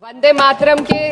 वंदे मातरम के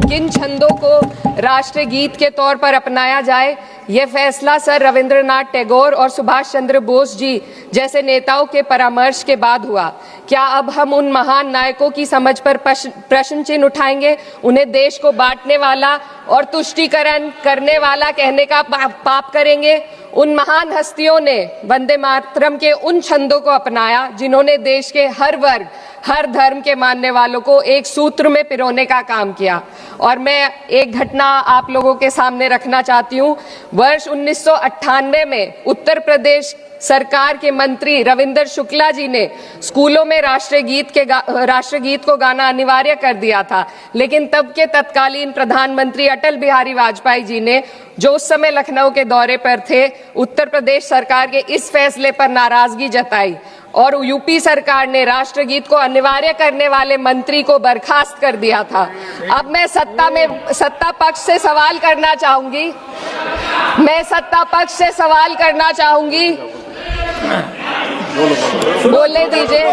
किन छंदों को राष्ट्रीय गीत के तौर पर अपनाया जाए, यह फैसला सर रविंद्रनाथ टैगोर और सुभाष चंद्र बोस जी जैसे नेताओं के परामर्श के बाद हुआ। क्या अब हम उन महान नायकों की समझ पर प्रश्न चिन्ह उठाएंगे? उन्हें देश को बांटने वाला और तुष्टीकरण करने वाला कहने का पाप करेंगे? उन महान हस्तियों ने वंदे मातरम के उन छंदों को अपनाया जिन्होंने देश के हर वर्ग, हर धर्म के मानने वालों को एक सूत्र में पिरोने का काम किया। और मैं एक घटना आप लोगों के सामने रखना चाहती हूँ। वर्ष 1998 में उत्तर प्रदेश सरकार के मंत्री रविंदर शुक्ला जी ने स्कूलों में राष्ट्रीय गीत को गाना अनिवार्य कर दिया था, लेकिन तब के तत्कालीन प्रधानमंत्री अटल बिहारी वाजपेयी जी ने, जो उस समय लखनऊ के दौरे पर थे, उत्तर प्रदेश सरकार के इस फैसले पर नाराजगी जताई और यूपी सरकार ने राष्ट्रीय गीत को अनिवार्य करने वाले मंत्री को बर्खास्त कर दिया था। अब मैं सत्ता पक्ष से सवाल करना चाहूंगी। बोलने दीजिए।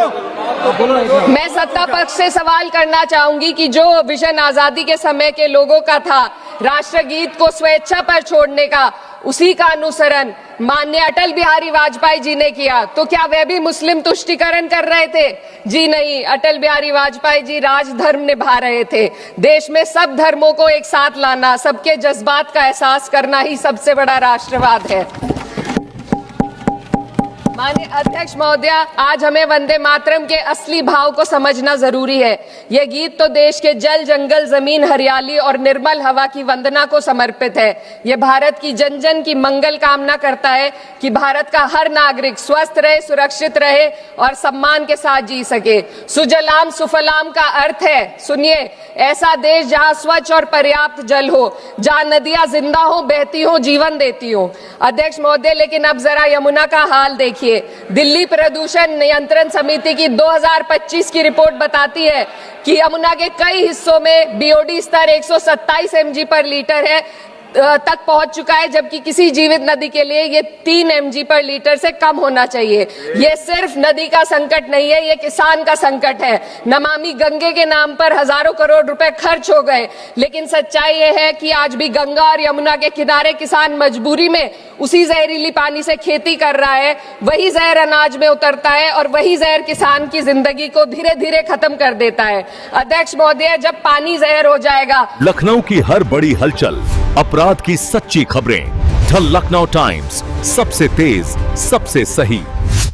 मैं सत्ता पक्ष से सवाल करना चाहूंगी कि जो विजन आजादी के समय के लोगों का था, राष्ट्रीय गीत को स्वेच्छा पर छोड़ने का, उसी का अनुसरण माननीय अटल बिहारी वाजपेयी जी ने किया, तो क्या वे भी मुस्लिम तुष्टीकरण कर रहे थे? जी नहीं, अटल बिहारी वाजपेयी जी राजधर्म निभा रहे थे। देश में सब धर्मों को एक साथ लाना, सबके जज्बात का एहसास करना ही सबसे बड़ा राष्ट्रवाद है। माननीय अध्यक्ष महोदय, आज हमें वंदे मातरम के असली भाव को समझना जरूरी है। यह गीत तो देश के जल, जंगल, जमीन, हरियाली और निर्मल हवा की वंदना को समर्पित है। यह भारत की जन जन की मंगल कामना करता है कि भारत का हर नागरिक स्वस्थ रहे, सुरक्षित रहे और सम्मान के साथ जी सके। सुजलाम सुफलाम का अर्थ है, सुनिए, ऐसा देश जहां स्वच्छ और पर्याप्त जल हो, जहां नदियां जिंदा हो, बहती हो, जीवन देती हो। अध्यक्ष महोदय, लेकिन अब जरा यमुना का हाल देखिए। दिल्ली प्रदूषण नियंत्रण समिति की 2025 की रिपोर्ट बताती है कि यमुना के कई हिस्सों में बीओडी स्तर 127 mg पर लीटर है तक पहुंच चुका है, जबकि किसी जीवित नदी के लिए ये 3 mg पर लीटर से कम होना चाहिए। ये सिर्फ नदी का संकट नहीं है, ये किसान का संकट है। नमामि गंगे के नाम पर हजारों करोड़ रुपए खर्च हो गए, लेकिन सच्चाई ये है कि आज भी गंगा और यमुना के किनारे किसान मजबूरी में उसी जहरीली पानी से खेती कर रहा है। वही जहर अनाज में उतरता है और वही जहर किसान की जिंदगी को धीरे धीरे खत्म कर देता है। अध्यक्ष महोदय, जब पानी जहर हो जाएगा। लखनऊ की हर बड़ी हलचल, अपराध की सच्ची खबरें, द लखनऊ टाइम्स, सबसे तेज, सबसे सही।